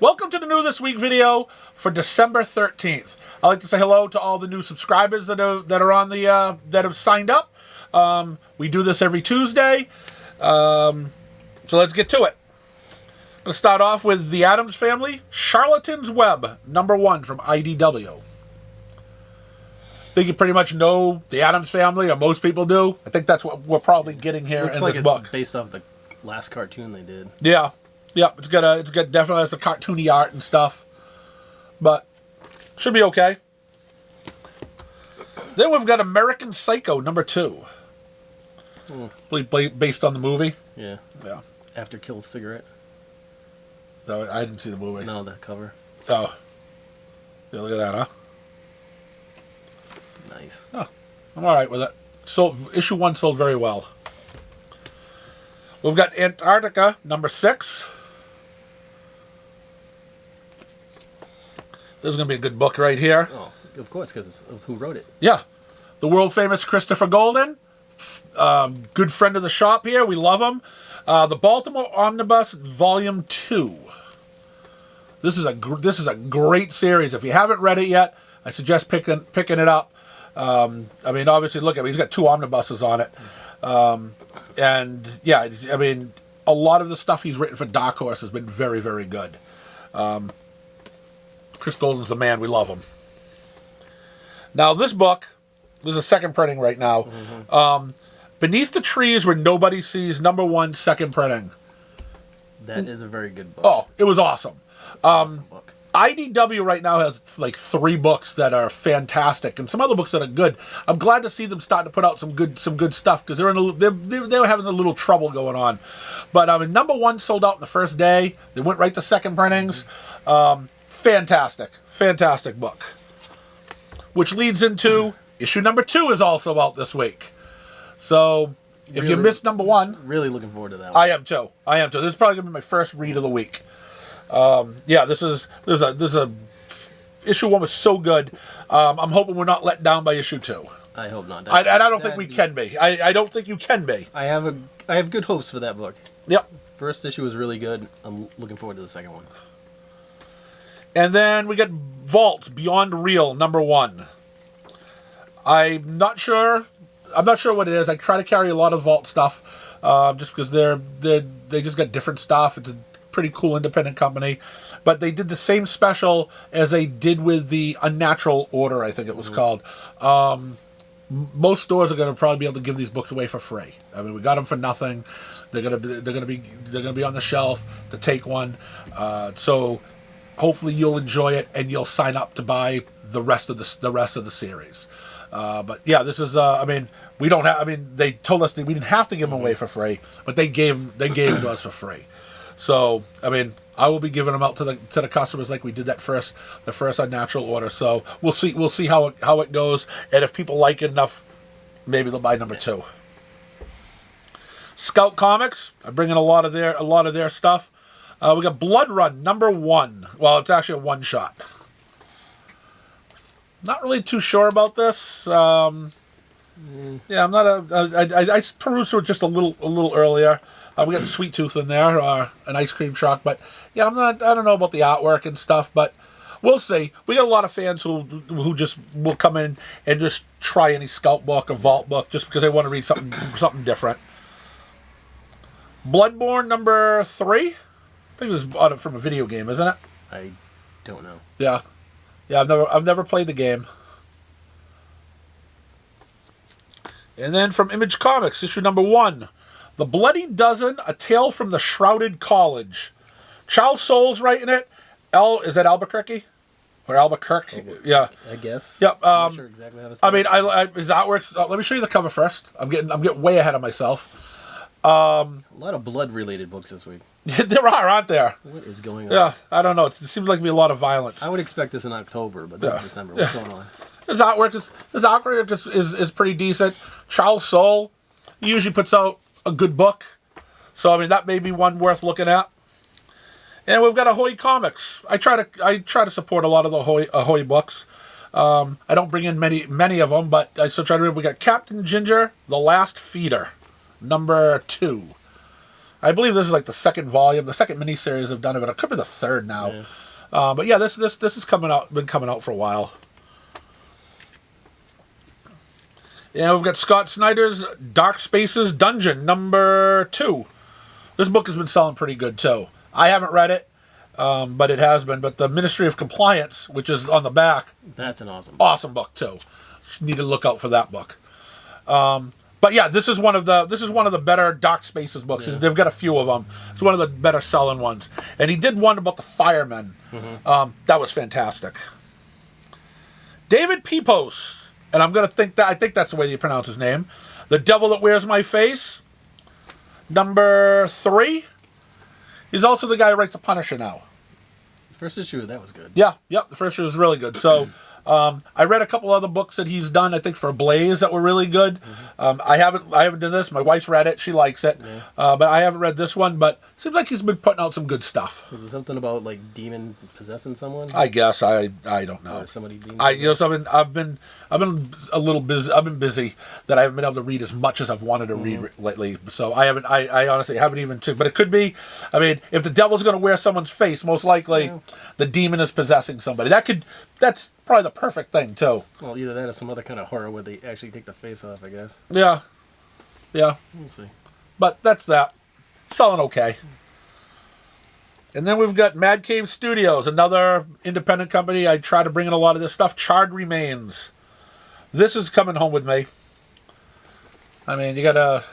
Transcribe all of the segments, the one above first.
Welcome to the new this week video for December 13th. I'd like to say hello to all the new subscribers that are on the that have signed up. We do this every Tuesday, so let's get to it. I'm going to start off with The Addams Family, Charlotte's Web, #1 from IDW. I think you pretty much know The Addams Family, or most people do. I think that's what we're probably getting here in this book. It's based off the last cartoon they did. Yeah. Yep, it's got definitely has the cartoony art and stuff, but should be okay. Then we've got American Psycho #2, based on the movie. Yeah. Yeah. After Kill Cigarette. No, I didn't see the movie. No, the cover. Oh, yeah, look at that, huh? Nice. Oh, I'm all right with it. Issue 1 sold very well. We've got Antarctica #6. This is going to be a good book right here. Oh, of course, because of who wrote it. Yeah. The world-famous Christopher Golden. Good friend of the shop here. We love him. The Baltimore Omnibus, Volume 2. This is a great series. If you haven't read it yet, I suggest picking it up. I mean, obviously, look at it. He's got 2 omnibuses on it. And, yeah, I mean, a lot of the stuff he's written for Dark Horse has been very, very good. Chris Golden's the man. We love him. Now, this book, there's a second printing right now. Mm-hmm. Beneath the Trees Where Nobody Sees, #1, second printing. That is a very good book. Oh, it was awesome. Awesome book. IDW right now has like 3 books that are fantastic, and some other books that are good. I'm glad to see them starting to put out some good stuff, because they were having a little trouble going on. But I mean, #1 sold out in the first day. They went right to second printings. Fantastic book. Which leads into issue #2 is also out this week. So if you missed #1, really looking forward to that one. I am too. This is probably gonna be my first read of the week. Yeah, this is issue 1 was so good. I'm hoping we're not let down by issue 2. I hope not. I don't think we can be. I don't think you can be. I have good hopes for that book. Yep. First issue was really good. I'm looking forward to the second one. And then we get Vault Beyond Real #1. I'm not sure what it is. I try to carry a lot of Vault stuff, just because they just got different stuff. It's a pretty cool independent company, but they did the same special as they did with the Unnatural Order, I think it was called. Most stores are going to probably be able to give these books away for free. I mean, we got them for nothing. They're going to be on the shelf to take one. So hopefully you'll enjoy it and you'll sign up to buy the rest of the series. But yeah, this is. I mean, we don't have. I mean, they told us that we didn't have to give them away for free, but they gave them to us for free. So I mean, I will be giving them out to the customers like we did the first Unnatural Order. So we'll see how it goes, and if people like it enough, maybe they'll buy #2. Scout Comics, I'm bringing a lot of their stuff. We got Blood Run #1. Well, it's actually a one-shot. Not really too sure about this. Yeah, I'm not I perused through it just a little earlier. We got Sweet Tooth in there, an ice cream truck, but yeah, I don't know about the artwork and stuff, but we'll see. We got a lot of fans who just will come in and just try any Scout book or Vault book just because they want to read something different. Bloodborne #3. I think this is from a video game, isn't it? I don't know. Yeah. I've never played the game. And then from Image Comics, issue #1, The Bloody Dozen: A Tale from the Shrouded College. Charles Soule's writing it. Is that Albuquerque or Albuquerque? Yeah, I guess. Yep. I'm not sure exactly how to spell I mean, his artwork's. Let me show you the cover first. I'm getting way ahead of myself. A lot of blood-related books this week. There aren't there? What is going on? Yeah, I don't know. It seems like to be a lot of violence. I would expect this in October, but this is December. What's going on? His artwork is pretty decent. Charles Soule usually puts out a good book, so I mean that may be one worth looking at. And we've got Ahoy Comics. I try to support a lot of the Ahoy books. I don't bring in many of them, but I still try to read. We got Captain Ginger, The Last Feeder, #2. I believe this is like the second volume, the second miniseries I've done of it. It could be the third now. Yeah. But yeah, this is coming out. Been coming out for a while. Yeah, we've got Scott Snyder's Dark Spaces Dungeon #2. This book has been selling pretty good too. I haven't read it, but it has been. But the Ministry of Compliance, which is on the back, That's an awesome book too. Need to look out for that book. But yeah, this is one of the better Dark Spaces books. Yeah. They've got a few of them. It's one of the better selling ones. And he did one about the firemen. That was fantastic. David Pepose, and I think that's the way you pronounce his name. The Devil That Wears My Face, #3. He's also the guy who writes The Punisher now. The first issue of that was good. Yeah, yep. The first issue was really good. So I read a couple other books that he's done, I think, for Blaze that were really good. I haven't done this. My wife's read it. She likes it. Yeah. But I haven't read this one. But it seems like he's been putting out some good stuff. Is it something about like demon possessing someone? I guess I don't know. Or somebody demon So I've been a little busy. I've been busy that I haven't been able to read as much as I've wanted to read lately. So I haven't. I honestly haven't even. But it could be. I mean, if the devil's going to wear someone's face, most likely the demon is possessing somebody. That's probably the perfect thing too. Well, either that or some other kind of horror where they actually take the face off, I guess. Yeah. We'll see. But that's that. Selling okay. And then we've got Mad Cave Studios, another independent company. I try to bring in a lot of this stuff. Charred Remains. This is coming home with me. I mean, you gotta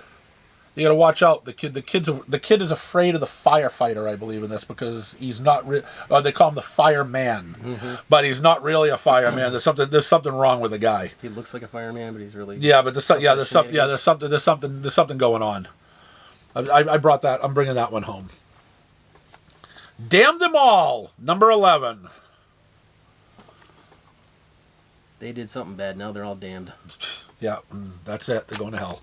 watch out. The kid is afraid of the firefighter, I believe, in this, because he's not. They call him the fireman, but he's not really a fireman. There's something wrong with the guy. He looks like a fireman, but he's really there's something going on. I brought that. I'm bringing that one home. Damn Them All, #11. They did something bad. Now they're all damned. Yeah, that's it. They're going to hell.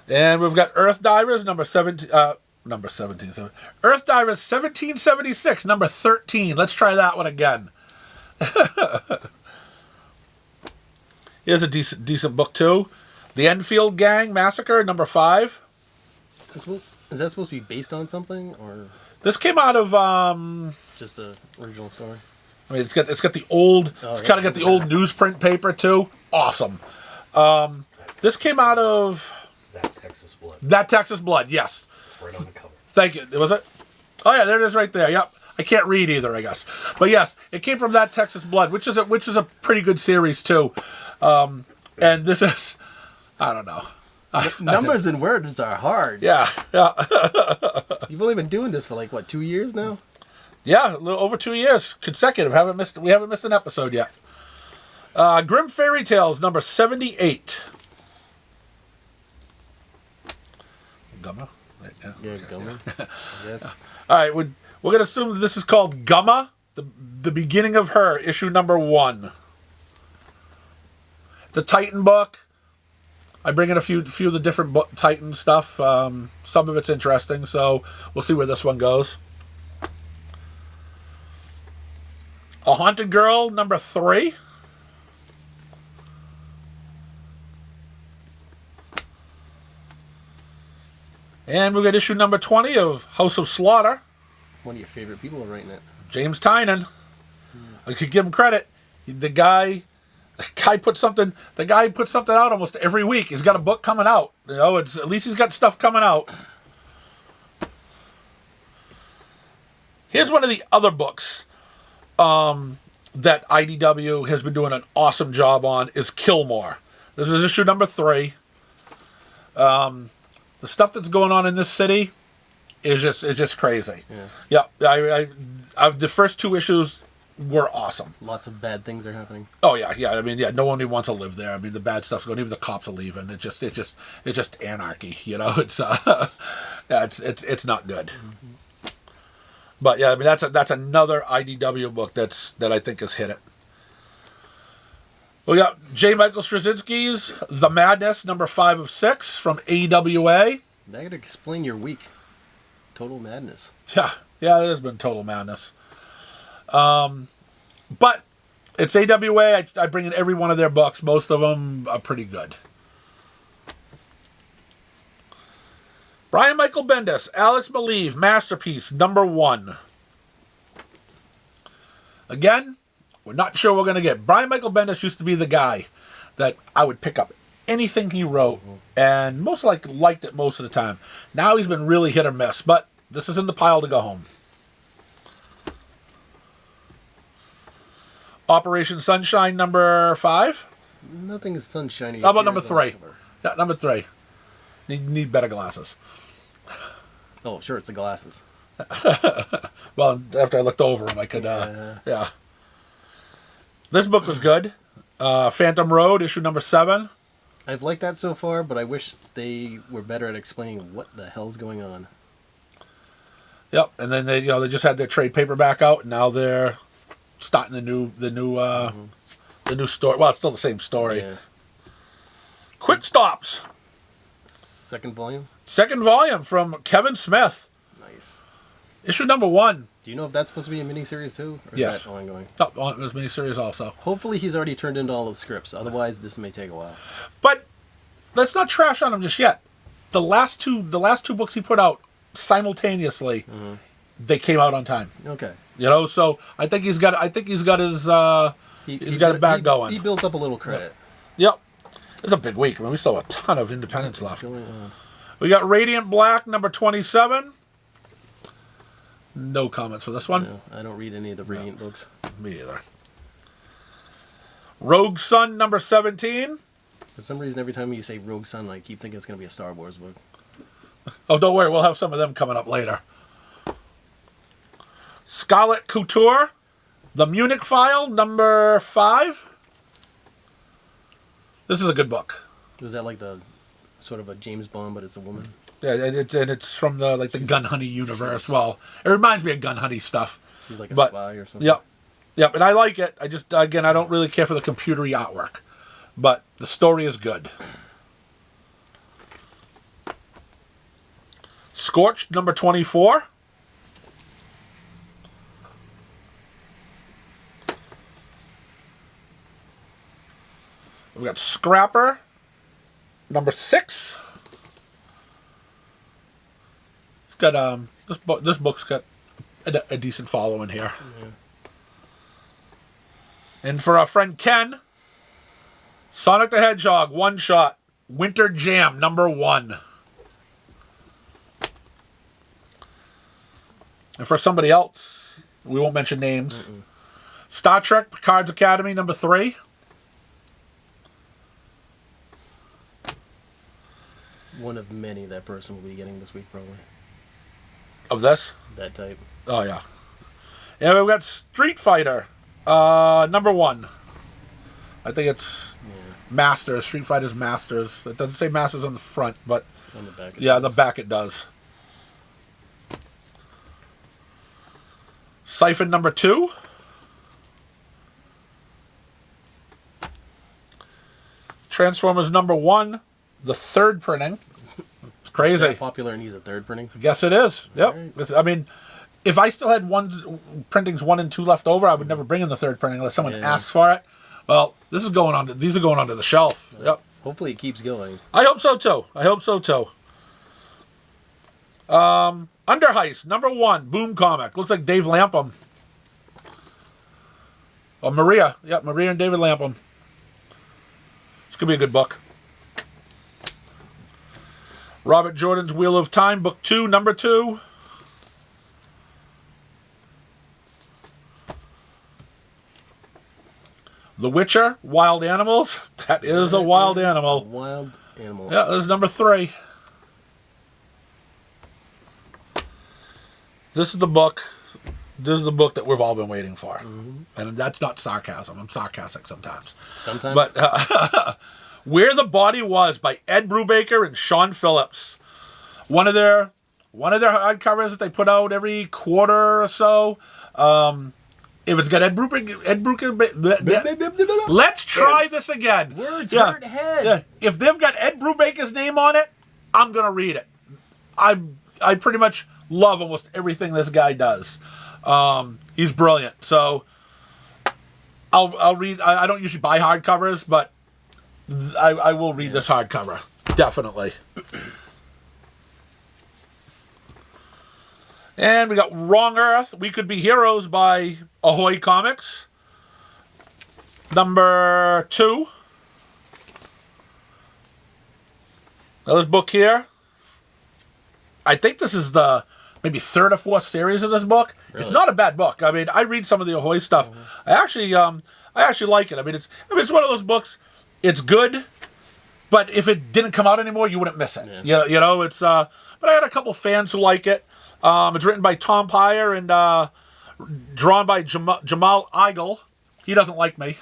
And we've got Earth Divers, number 17. Earth Divers 1776, #13. Let's try that one again. Here's a decent book too. The Enfield Gang Massacre, #5. Is that supposed to be based on something, or This came out of just a original story? I mean, it's got the old. It's kind of got the old newsprint paper too. Awesome. This came out of That Texas Blood. Yes. It's right on the cover. Thank you. Was it? Oh yeah, there it is right there. Yep. I can't read either, I guess. But yes, it came from That Texas Blood, which is a pretty good series too. And this is, I don't know. Numbers and words are hard. Yeah. You've only been doing this for like what, 2 years now? Yeah, a little over 2 years consecutive. We haven't missed an episode yet. Grim Fairy Tales, #78. Gumma? Right, Yeah, Gummy. Yes. All right, we're going to assume that this is called Gumma, the beginning of her, issue #1. It's a Titan book. I bring in a few of the different Titan stuff. Some of it's interesting, so we'll see where this one goes. A Haunted Girl, #3. And we've got issue #20 of House of Slaughter. One of your favorite people are writing it. James Tynan. I could give him credit. The guy puts something out almost every week. He's got a book coming out. You know, at least he's got stuff coming out. Here's one of the other books that IDW has been doing an awesome job on is Killmore. This is issue #3. The stuff that's going on in this city is just crazy. Yeah, the first 2 issues were awesome. Lots of bad things are happening. Oh yeah. I mean, no one wants to live there. I mean, the bad stuff's going. Even the cops are leaving. It's just anarchy. You know, it's it's not good. But yeah, I mean that's another IDW book that I think has hit it. We got J. Michael Straczynski's The Madness, #5 of 6 from AWA. That could explain your week. Total madness. Yeah, it has been total madness. But it's AWA. I bring in every one of their books. Most of them are pretty good. Brian Michael Bendis, Alex Maleev, Masterpiece, number 1. Again, we're not sure we're going to get. Brian Michael Bendis used to be the guy that I would pick up anything he wrote and most likely liked it most of the time. Now he's been really hit or miss, but this is in the pile to go home. Operation Sunshine, number 5. Nothing is sunshiny. How about number 3? Yeah, number 3. Need better glasses. Oh, sure, it's the glasses. Well, after I looked over them, I could, yeah. This book was good. Phantom Road, issue number 7. I've liked that so far, but I wish they were better at explaining what the hell's going on. Yep, and then they just had their trade paperback out, and now they're starting the new story. Well, it's still the same story. Yeah. Quick Stops. Second volume? Second volume from Kevin Smith. Nice. Issue number 1. Do you know if that's supposed to be a miniseries too? Or Yes. Is that ongoing? Oh, it was miniseries also. Hopefully he's already turned into all the scripts. Otherwise, this may take a while. But let's not trash on him just yet. The last two books he put out simultaneously, they came out on time. Okay. So I think he's got his he's got it back going. He built up a little credit. Yep. It's a big week. I mean, we still have a ton of independents left. What's going on? We got Radiant Black, number 27. No comments for this one. No, I don't read any of the Radiant books. Me either. Rogue Sun, number 17. For some reason, every time you say Rogue Sun, I keep thinking it's going to be a Star Wars book. Oh, don't worry. We'll have some of them coming up later. Scarlet Couture, The Munich File, number 5. This is a good book. Was that like the sort of a James Bond, but it's a woman? Yeah, and it's from the Gun Honey universe. Well, it reminds me of Gun Honey stuff. She's like a spy or something. Yep, and I like it. I don't really care for the computery artwork, but the story is good. Scorched, number 24. We got Scrapper, number 6. It's got this book's got a decent following here. Yeah. And for our friend Ken, Sonic the Hedgehog one shot, Winter Jam, number 1. And for somebody else, we won't mention names. Star Trek Picard's Academy, number 3. One of many that person will be getting this week, probably. Of this? That type. Oh, yeah. And we've got Street Fighter, number 1. I think it's Masters, Street Fighter's Masters. It doesn't say Masters on the front, but On the back. yeah, the back it does. Siphon, number 2. Transformers, number 1. The 3rd printing. It's crazy. Is that popular and he's a 3rd printing? I guess it is. Yep. Right. I mean, if I still had printings 1 and 2 left over, I would never bring in the 3rd printing unless someone asks for it. Well, these are going onto the shelf. Yep. Hopefully it keeps going. I hope so too. Under Heist, number 1, Boom Comic. Looks like Dave Lampum. Oh, Maria. Yep, Maria and David Lampum. It's going to be a good book. Robert Jordan's Wheel of Time, book 2, number 2. The Witcher, Wild Animals. That is a wild animal. A wild animal. Yeah, this is number 3. This is the book that we've all been waiting for. And that's not sarcasm. I'm sarcastic sometimes. Sometimes. But Where the Body Was by Ed Brubaker and Sean Phillips. One of their hardcovers that they put out every quarter or so. If it's got Ed Brubaker, let's try this again. Words hurt head. Yeah. If they've got Ed Brubaker's name on it, I'm gonna read it. I pretty much love almost everything this guy does. He's brilliant. So I'll read. I don't usually buy hardcovers, but I will read this hardcover definitely. And we got Wrong Earth, We Could Be Heroes by Ahoy Comics. Number 2. Now this book here, I think this is the maybe 3rd or 4th series of this book. Really? It's not a bad book. I mean, I read some of the Ahoy stuff. I actually like it. I mean, it's one of those books. It's good, but if it didn't come out anymore, you wouldn't miss it. Yeah. You know, it's. But I had a couple fans who like it. It's written by Tom Peyer and drawn by Jamal Igle. He doesn't like me.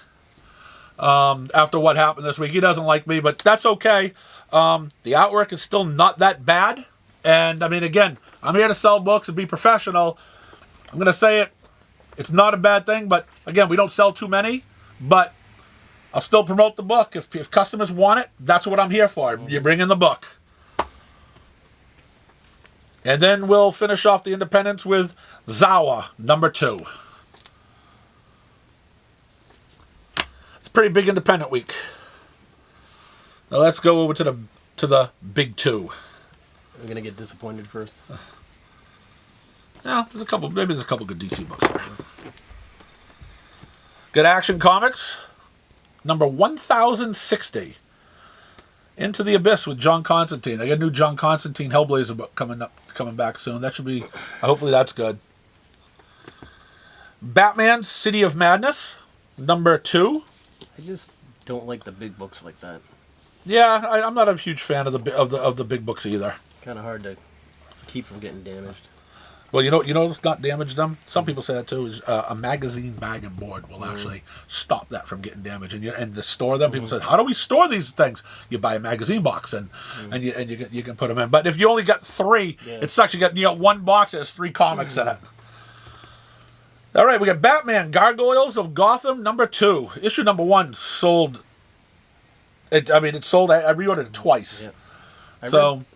After what happened this week, he doesn't like me, but that's okay. The artwork is still not that bad. And, I mean, again, I'm here to sell books and be professional. I'm going to say it. It's not a bad thing, but, again, we don't sell too many. But I'll still promote the book. If customers want it, that's what I'm here for. You bring in the book. And then we'll finish off the independents with Zawa, number 2. It's a pretty big independent week. Now let's go over to the big 2. I'm gonna get disappointed first. Yeah, there's a couple good DC books there. Good Action Comics, number 1060. Into the Abyss with John Constantine. They got a new John Constantine Hellblazer book coming back soon. That should be, hopefully that's good. Batman City of Madness, number 2. I just don't like the big books like that. Yeah, I'm not a huge fan of the big books either. Kind of hard to keep from getting damaged. Well, you know what's not damaged them? Some people say that too. Is a magazine bag and board will actually stop that from getting damaged. And to store them, people say, "How do we store these things?" You buy a magazine box and you can put them in. But if you only got 3, it sucks. You got one box that has 3 comics in it. All right, we got Batman Gargoyles of Gotham number 2. Issue number 1 sold. It sold. I reordered it twice. Yeah.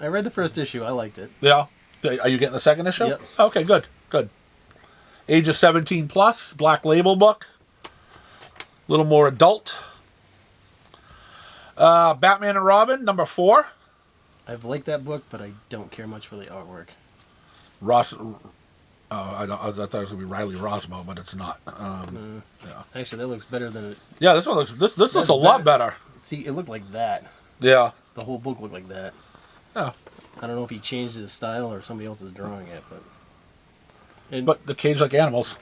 I read the first issue. I liked it. Yeah. Are you getting the second issue? Yep. Okay, good. Age of 17 plus, Black Label book. A little more adult. Batman and Robin, number 4. I've liked that book, but I don't care much for the artwork. I thought it was going to be Riley Rosmo, but it's not. Yeah. Actually, that looks better than it. Yeah, this one looks. This looks a lot better. See, it looked like that. Yeah. The whole book looked like that. Yeah. I don't know if he changed his style or somebody else is drawing it, but. But the Cage Like Animals.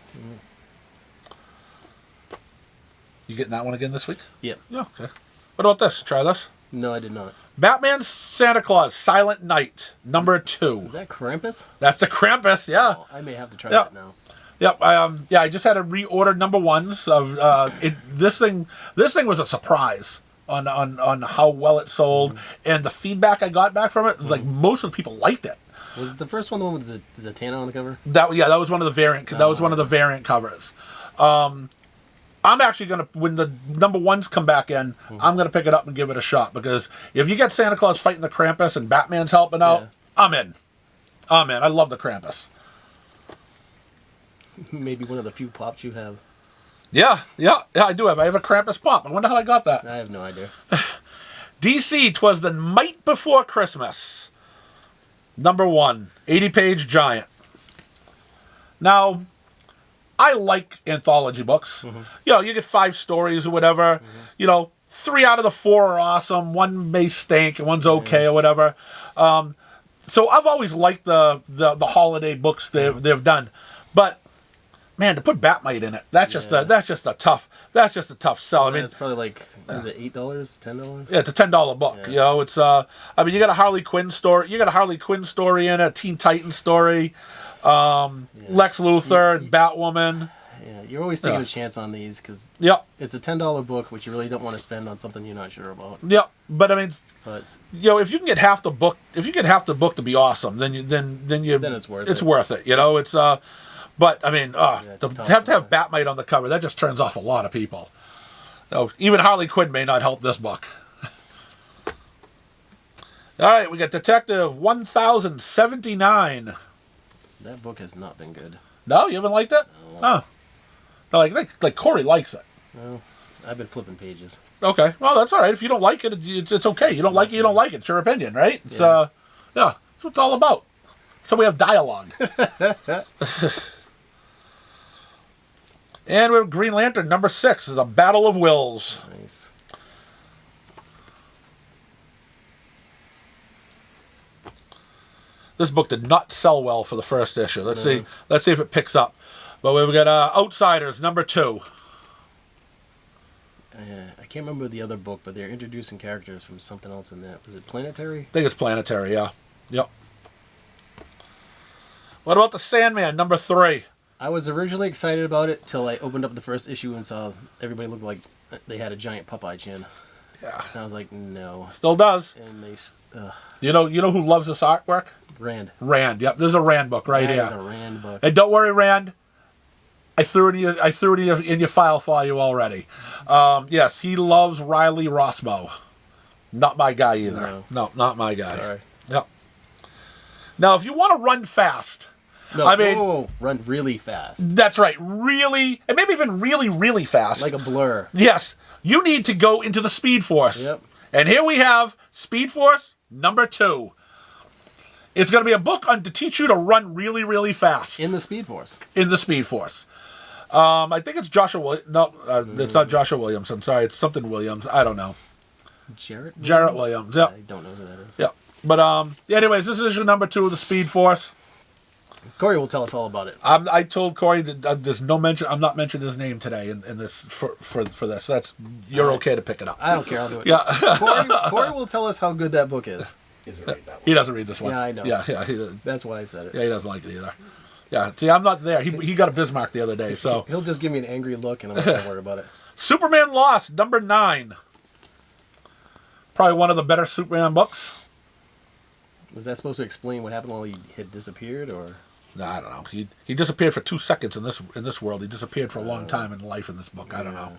You getting that one again this week? Yep. Yeah. Okay. What about this? Try this. No, I did not. Batman Santa Claus Silent Night number 2. Is that Krampus? That's the Krampus. Yeah. Oh, I may have to try that now. Yep. I just had to reorder number 1s of it. This thing was a surprise on how well it sold, and the feedback I got back from it, like most of the people liked it. Was the first one the one with Zatanna on the cover? That was one of the variant. That was one of the variant covers. I'm actually gonna, when the number 1s come back in, I'm gonna pick it up and give it a shot, because if you get Santa Claus fighting the Krampus and Batman's helping out, I'm in. I love the Krampus. Maybe one of the few pops you have. Yeah, I do have. I have a Krampus pop. I wonder how I got that. I have no idea. DC, 'Twas the Night Before Christmas. Number 1, 80-page giant. Now, I like anthology books. You get 5 stories or whatever. 3 out of the 4 are awesome. 1 may stink and 1's okay or whatever. So I've always liked the holiday books they've done. But man, to put Batmite in it, that's just a tough sell. I mean, it's probably like, is it $8, $10? Yeah, it's a $10 book. Yeah. It's you got a Harley Quinn story. You got a Harley Quinn story in it, a Teen Titans story, Lex Luthor, and Batwoman. Yeah, you're always taking a chance on these because it's a $10 book, which you really don't want to spend on something you're not sure about. Yeah, but I mean, if you can get half the book, to be awesome, then it's worth it. It's worth it. It's but I mean, to have Batmite on the cover, that just turns off a lot of people. Even Harley Quinn may not help this book. All right, we got Detective 1079. That book has not been good. No, you haven't liked it? No. No, like Corey likes it. No, I've been flipping pages. Okay, well that's all right. If you don't like it, it's okay. You don't like it, you don't like it. It's your opinion, right? It's that's what it's all about. So we have dialogue. And we have Green Lantern number 6 is a Battle of Wills. Nice. This book did not sell well for the first issue. Let's see if it picks up. But we've got Outsiders number 2. I can't remember the other book, but they're introducing characters from something else in that. Was it Planetary? I think it's Planetary, yeah. Yep. What about the Sandman number 3? I was originally excited about it till I opened up the first issue and saw everybody looked like they had a giant Popeye chin. Yeah. And I was like, no. Still does. And they, You know who loves this artwork? Rand. Rand. Yep. There's a Rand book right here. That is a Rand book. And don't worry, Rand. I threw it in your file for you already. Yes, he loves Riley Rossmo. Not my guy either. No, not my guy. Sorry. Yep. Now, if you want to run fast, No, I mean, run really fast. That's right. Really, and maybe even really, really fast. Like a blur. Yes. You need to go into the Speed Force. Yep. And here we have Speed Force number 2. It's going to be a book to teach you to run really, really fast. In the Speed Force. In the Speed Force. I think it's Joshua. No, it's not Joshua Williams. I'm sorry. It's something Williams. I don't know. Jarrett Williams. Yep. I don't know who that is. Yep. But anyways, this is issue number 2 of the Speed Force. Corey will tell us all about it. I told Corey that there's no mention. I'm not mentioning his name today in this for this. You're okay to pick it up. I don't care. I'll do it. Yeah. Corey will tell us how good that book is. He doesn't read this one. Yeah, I know. Yeah. That's why I said it. Yeah, he doesn't like it either. Yeah. See, I'm not there. He got a Bismarck the other day, so He'll just give me an angry look, and I'm not gonna worry about it. Superman Lost number 9. Probably one of the better Superman books. Was that supposed to explain what happened while he had disappeared, or? No, I don't know. He disappeared for 2 seconds in this world. He disappeared for a long time in life in this book. I don't know.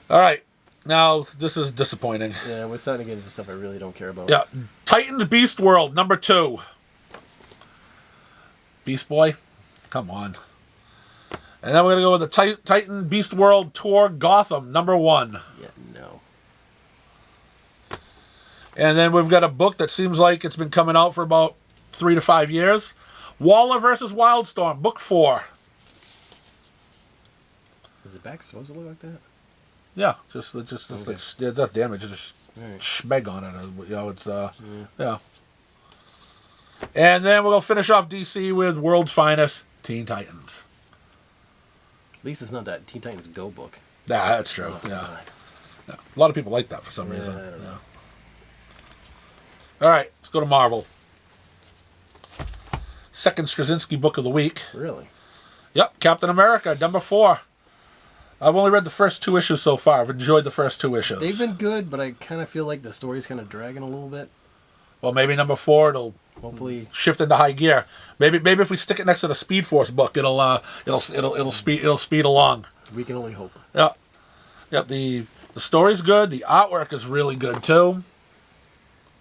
All right. Now, this is disappointing. Yeah, we're starting to get into stuff I really don't care about. Yeah. Titans Beast World, number 2. Beast Boy? Come on. And then we're going to go with the Titan Beast World Tour Gotham, number 1. Yeah, no. And then we've got a book that seems like it's been coming out for about 3 to 5 years. Waller versus Wildstorm, book 4. Is the back supposed to look like that? Yeah, just that damage, just Right. schmeg on it. It's yeah. And then we're gonna finish off DC with World's Finest, Teen Titans. At least it's not that Teen Titans Go book. Yeah, that's true. Oh, Yeah. God. Yeah. A lot of people like that for some reason. I don't know. All right, let's go to Marvel. Second Straczynski book of the week. Really? Yep, Captain America, number 4. I've only read the first 2 issues so far. I've enjoyed the first 2 issues. They've been good, but I kind of feel like the story's kind of dragging a little bit. Well, maybe number 4 it'll Hopefully, shift into high gear. Maybe if we stick it next to the Speed Force book, it'll speed along. we can only hope. Yeah, yep. The story's good. The artwork is really good too.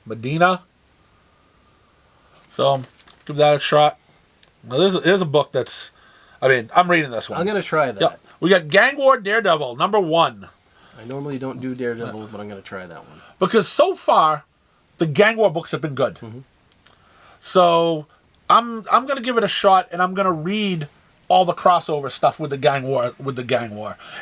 Medina. So give that a shot. Now there's a book that's. I mean, I'm reading this one. I'm gonna try that. Yep. We got Gang War Daredevil number 1. I normally don't do Daredevil, but I'm gonna try that one. Because so far, the Gang War books have been good. Mm-hmm. So I'm gonna give it a shot, and I'm gonna read all the crossover stuff with the Gang War,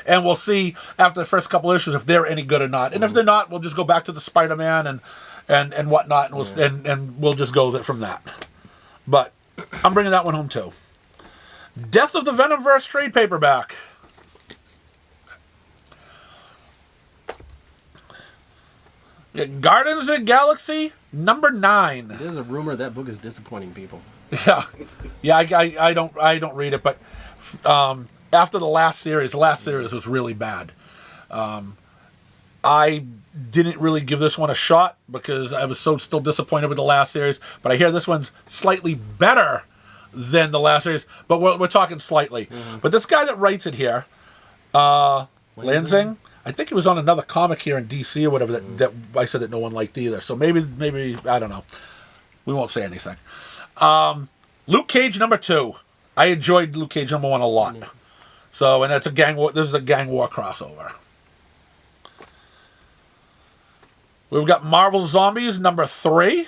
and we'll see after the first couple issues if they're any good or not. And if they're not, we'll just go back to the Spider-Man and whatnot, and we'll just go from that. But I'm bringing that one home too. Death of the Venomverse trade paperback. Guardians of the Galaxy number 9. There's a rumor that book is disappointing people. Yeah. I don't read it, but after the last series was really bad. I didn't really give this one a shot because I was still disappointed with the last series. But I hear this one's slightly better than the last series, but we're talking slightly. Mm-hmm. But this guy that writes it here, Lansing. I think he was on another comic here in DC or whatever that I said that no one liked either. So maybe I don't know. We won't say anything. Luke Cage number 2. I enjoyed Luke Cage number 1 a lot. Yeah. So, and that's a gang war. This is a Gang War crossover. We've got Marvel Zombies number 3.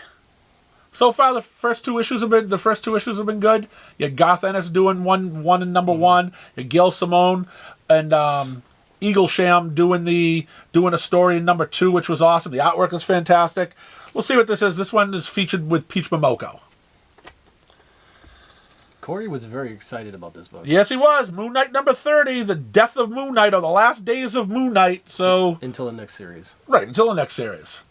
So far, the first two issues have been good. You had Garth Ennis doing one and number one. You had Gail Simone and Eaglesham doing a story in number 2, which was awesome. The artwork is fantastic. We'll see what this is. This one is featured with Peach Momoko. Corey was very excited about this book. Yes, he was. Moon Knight number 30, The Death of Moon Knight, or The Last Days of Moon Knight. So Until the next series. Right, until the next series.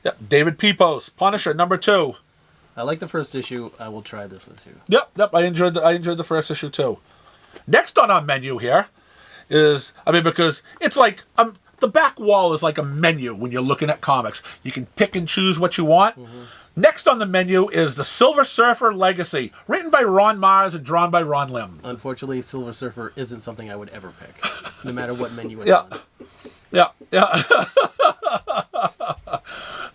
Yep, David Pepos, Punisher number 2. I like the first issue. I will try this issue. Yep. I enjoyed the first issue too. Next on our menu here is, because it's like the back wall is like a menu when you're looking at comics. You can pick and choose what you want. Mm-hmm. Next on the menu is the Silver Surfer Legacy, written by Ron Mars and drawn by Ron Lim. Unfortunately, Silver Surfer isn't something I would ever pick, no matter what menu it's on. Yeah.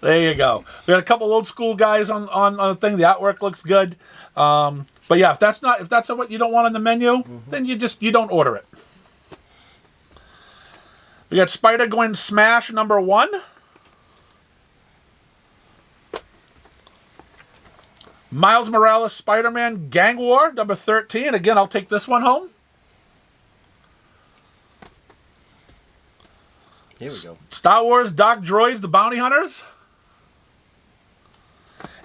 There you go. We got a couple old school guys on the thing. The artwork looks good. But yeah, if that's what you don't want on the menu, then you don't order it. We got Spider-Gwen Smash number 1. Miles Morales Spider-Man Gang War number 13. Again, I'll take this one home. Here we go. Star Wars Dark Droids The Bounty Hunters.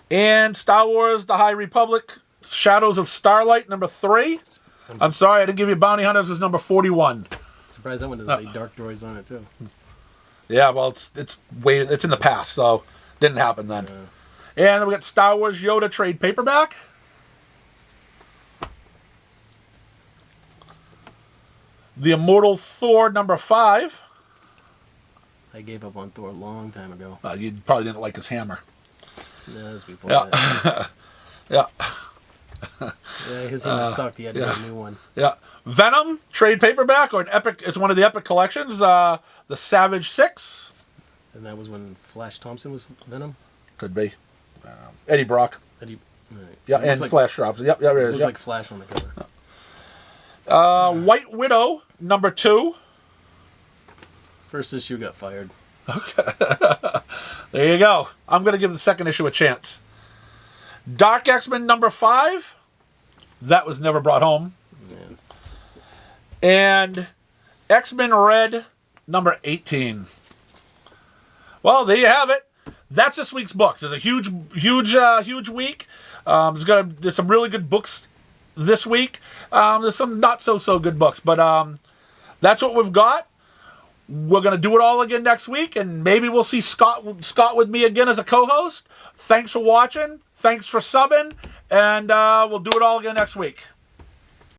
And Star Wars The High Republic Shadows of Starlight number 3. I'm sorry, I didn't give you Bounty Hunters. It was number 41. Surprised that one doesn't say Dark Droids on it too. Yeah, well, it's in the past, so didn't happen then. And then we got Star Wars Yoda trade paperback. The Immortal Thor number 5. I gave up on Thor a long time ago. You probably didn't like his hammer. No, that was before that. Yeah. Yeah, his hammer sucked. He had to get a new one. Yeah. Venom trade paperback, or an epic. It's one of the epic collections. The Savage 6. And that was when Flash Thompson was Venom? Could be. Eddie Brock. Right. Yeah, and Flash drops. Yep, it is. Looks like Flash on the cover. White Widow number 2. First issue got fired. Okay. There you go. I'm going to give the second issue a chance. Dark X-Men number 5. That was never brought home. Man. And X-Men Red number 18. Well, there you have it. That's this week's books. It's a huge week. There's some really good books this week. There's some not so good books, but that's what we've got. We're going to do it all again next week, and maybe we'll see Scott with me again as a co-host. Thanks for watching. Thanks for subbing, and we'll do it all again next week.